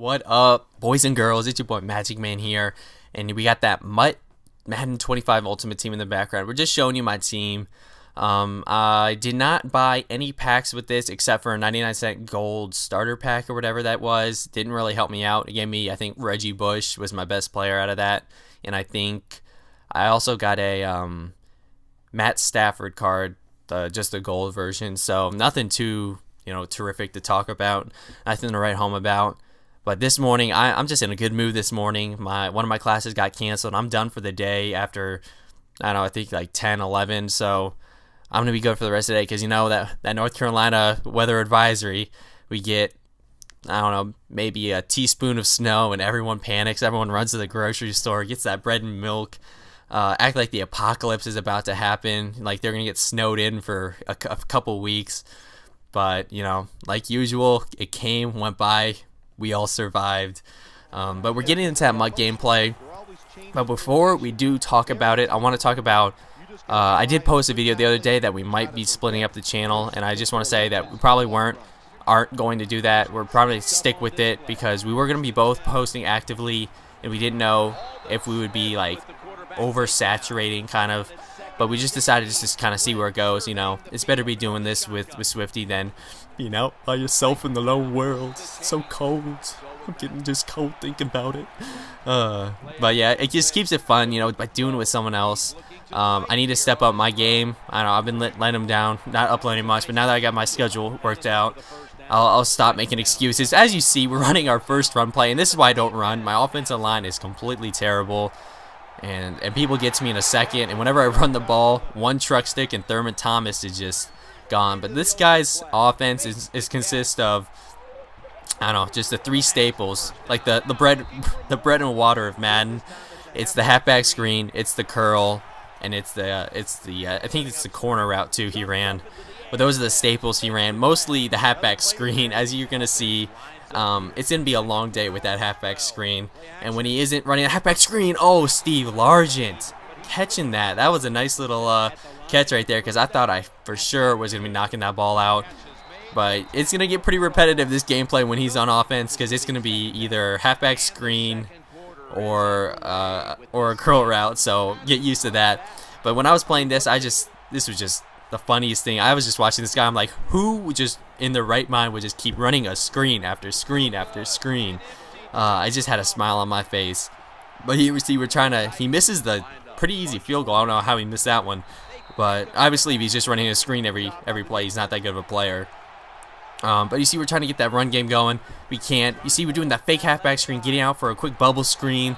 What up, boys and girls? It's your boy Magic Man here, and we got that MUT Madden 25 Ultimate Team in the background. We're just showing you my team. I did not buy any packs with this except for a 99-cent gold starter pack or whatever that was. Didn't really help me out. It gave me, I think, Reggie Bush was my best player out of that, and I think I also got a Matt Stafford card, just the gold version. So nothing too terrific to talk about, nothing to write home about. But this morning, I'm just in a good mood this morning. One of my classes got canceled. I'm done for the day after, I don't know, I think like 10, 11. So I'm going to be good for the rest of the day because, that North Carolina weather advisory, we get, I don't know, maybe a teaspoon of snow and everyone panics. Everyone runs to the grocery store, gets that bread and milk, act like the apocalypse is about to happen, like they're going to get snowed in for a couple weeks. But, like usual, it came, went by. We all survived. But we're getting into that MUT gameplay. But before we do talk about it, I want to talk about, I did post a video the other day that we might be splitting up the channel, and I just want to say that we probably aren't going to do that. We're probably stick with it because we were going to be both posting actively, and we didn't know if we would be like oversaturating kind of. But we just decided to just kind of see where it goes. It's better be doing this with Swifty than being out by yourself in the lone world. It's so cold. I'm getting just cold thinking about it. But yeah, it just keeps it fun, by doing it with someone else. I need to step up my game. I know I've been letting them down, not uploading much, but now that I got my schedule worked out, I'll stop making excuses. As you see, we're running our first run play, and this is why I don't run. My offensive line is completely terrible. And people get to me in a second, and whenever I run the ball, one truck stick and Thurman Thomas is just gone. But this guy's offense is consists of, I don't know, just the three staples, like the bread and water of Madden. It's the halfback screen, it's the curl, and it's the I think it's the corner route too he ran. But those are the staples he ran. Mostly the halfback screen, as you're gonna see. It's going to be a long day with that halfback screen. And when he isn't running a halfback screen, oh, Steve Largent catching that. That was a nice little catch right there because I thought I for sure was going to be knocking that ball out. But it's going to get pretty repetitive, this gameplay, when he's on offense because it's going to be either halfback screen or a curl route. So get used to that. But when I was playing this, this was just the funniest thing. I was just watching this guy. I'm like, who would just in their right mind would just keep running a screen after screen after screen? I just had a smile on my face. But he misses the pretty easy field goal. I don't know how he missed that one. But obviously, if he's just running a screen every play, he's not that good of a player. But you see, we're trying to get that run game going. We can't. You see, we're doing that fake halfback screen, getting out for a quick bubble screen.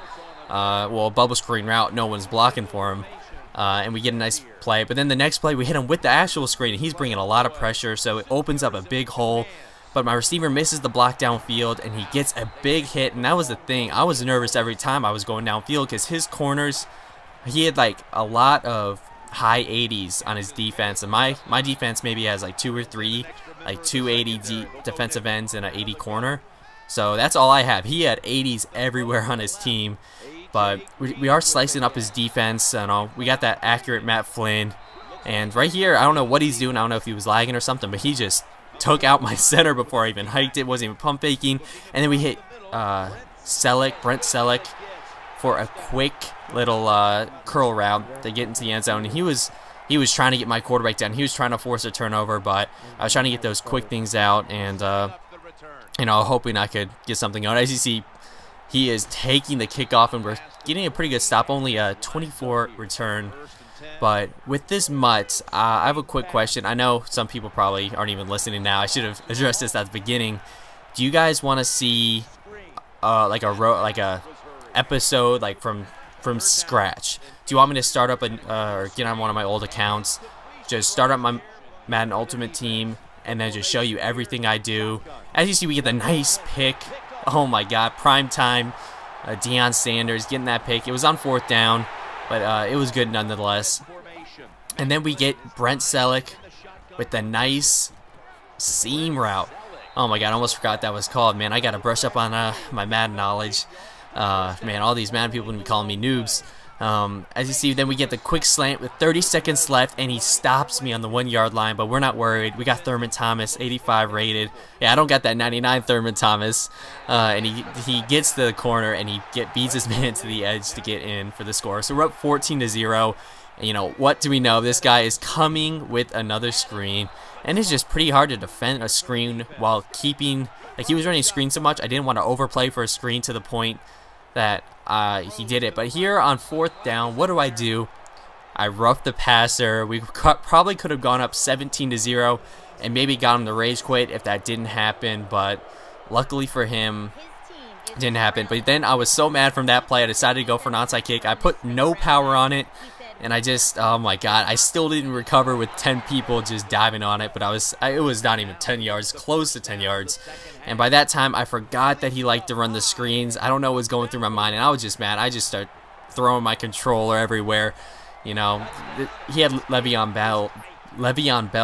A bubble screen route. No one's blocking for him. And we get a nice play. But then the next play, we hit him with the actual screen, and he's bringing a lot of pressure, so it opens up a big hole. But my receiver misses the block downfield, and he gets a big hit, and that was the thing. I was nervous every time I was going downfield because his corners, he had like a lot of high 80s on his defense, and my defense maybe has like 2 or 3, like 280 defensive ends and an 80 corner. So that's all I have. He had 80s everywhere on his team. But we are slicing up his defense. We got that accurate Matt Flynn. And right here, I don't know what he's doing. I don't know if he was lagging or something, but he just took out my center before I even hiked it. Wasn't even pump faking. And then we hit Brent Selleck, for a quick little curl route to get into the end zone. And he was trying to get my quarterback down. He was trying to force a turnover, but I was trying to get those quick things out. And, hoping I could get something on. As you see, he is taking the kickoff, and we're getting a pretty good stop, only a 24 return. But with this MUT, I have a quick question. I know some people probably aren't even listening now. I should have addressed this at the beginning. Do you guys want to see like a episode like from scratch? Do you want me to start up or get on one of my old accounts, just start up my Madden Ultimate Team, and then just show you everything I do? As you see, we get the nice pick. Oh my God, prime time. Deion Sanders getting that pick. It was on 4th down, but it was good nonetheless. And then we get Brent Selleck with the nice seam route. Oh my God, I almost forgot that was called. Man, I got to brush up on my Madden knowledge. Man, all these Madden people are going to be calling me noobs. As you see, then we get the quick slant with 30 seconds left, and he stops me on the 1-yard line, but we're not worried. We got Thurman Thomas, 85 rated. Yeah, I don't got that 99 Thurman Thomas. And he gets to the corner, and he beats his man to the edge to get in for the score. So we're up 14-0. And, you know, what do we know? This guy is coming with another screen, and it's just pretty hard to defend a screen while keeping, like, he was running screen so much, I didn't want to overplay for a screen to the point that he did it. But here on 4th down, what do? I rough the passer. We probably could have gone up 17-0 and maybe got him to rage quit if that didn't happen, but luckily for him, it didn't happen. But then I was so mad from that play, I decided to go for an onside kick. I put no power on it, and I just, oh my god, I still didn't recover with 10 people just diving on it, but it was not even 10 yards, close to 10 yards. And by that time, I forgot that he liked to run the screens. I don't know what was going through my mind, and I was just mad. I just started throwing my controller everywhere. You know, he had Le'Veon Bell,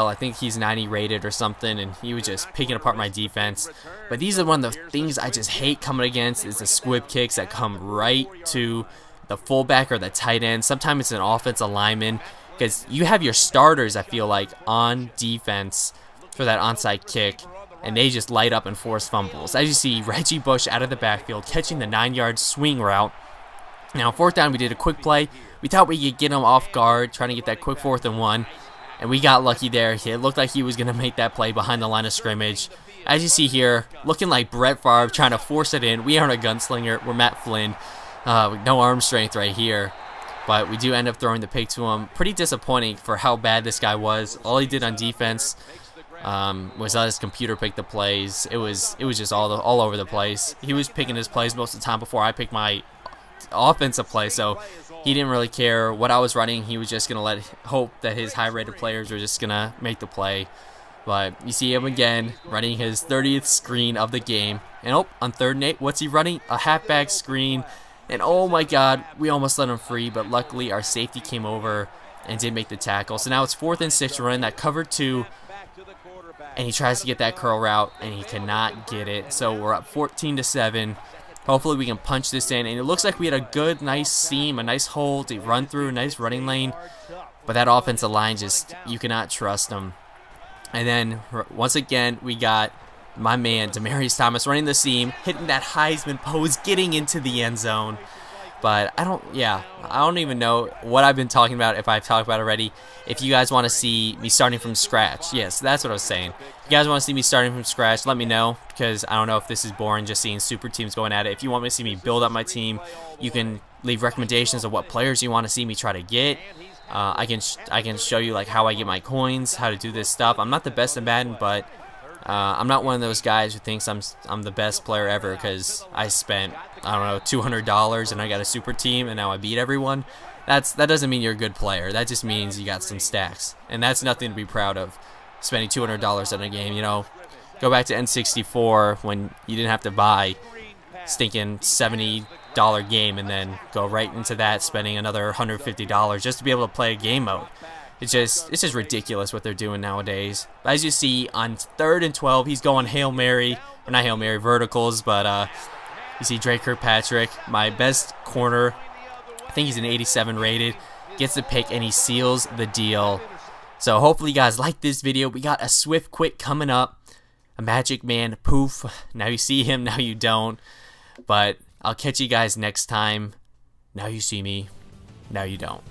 I think he's 90 rated or something, and he was just picking apart my defense. But these are one of the things I just hate coming against, is the squib kicks that come right to the fullback or the tight end. Sometimes it's an offensive lineman, because you have your starters, I feel like, on defense for that onside kick, and they just light up and force fumbles. As you see, Reggie Bush out of the backfield catching the 9-yard swing route. Now, 4th down, we did a quick play. We thought we could get him off guard, trying to get that quick 4th and 1, and we got lucky there. It looked like he was going to make that play behind the line of scrimmage. As you see here, looking like Brett Favre, trying to force it in. We aren't a gunslinger. We're Matt Flynn. No arm strength right here. But we do end up throwing the pick to him. Pretty disappointing for how bad this guy was. All he did on defense was let his computer pick the plays. It was just all over the place. He was picking his plays most of the time before I picked my offensive play, so he didn't really care what I was running. He was just gonna hope that his high-rated players were just gonna make the play. But you see him again running his 30th screen of the game, and on 3rd and 8, what's he running? A halfback screen, and oh my god, we almost let him free, but luckily our safety came over and did make the tackle. So now it's 4th and 6, running that cover 2. And he tries to get that curl route, and he cannot get it. So we're up 14-7. Hopefully we can punch this in. And it looks like we had a good, nice seam, a nice hole to run through, a nice running lane. But that offensive line, just, you cannot trust them. And then, once again, we got my man, Demaryius Thomas, running the seam, hitting that Heisman pose, getting into the end zone. But I don't even know what I've been talking about, if I've talked about it already. If you guys want to see me starting from scratch, yes, that's what I was saying. If you guys want to see me starting from scratch, let me know, because I don't know if this is boring just seeing super teams going at it. If you want me to see me build up my team, you can leave recommendations of what players you want to see me try to get. I can show you like how I get my coins, how to do this stuff. I'm not the best in Madden, but I'm not one of those guys who thinks I'm the best player ever because I spent, I don't know, $200 and I got a super team and now I beat everyone. That doesn't mean you're a good player. That just means you got some stacks, and that's nothing to be proud of. Spending $200 on a game, you know. Go back to N64 when you didn't have to buy stinking $70 game and then go right into that spending another $150 just to be able to play a game mode. It's just ridiculous what they're doing nowadays. As you see, on 3rd and 12, he's going Hail Mary, or not Hail Mary, verticals, but you see Drake Kirkpatrick, my best corner, I think he's an 87 rated, gets the pick, and he seals the deal. So hopefully you guys like this video. We got a swift quit coming up, a magic man, poof, now you see him, now you don't, but I'll catch you guys next time. Now you see me, now you don't.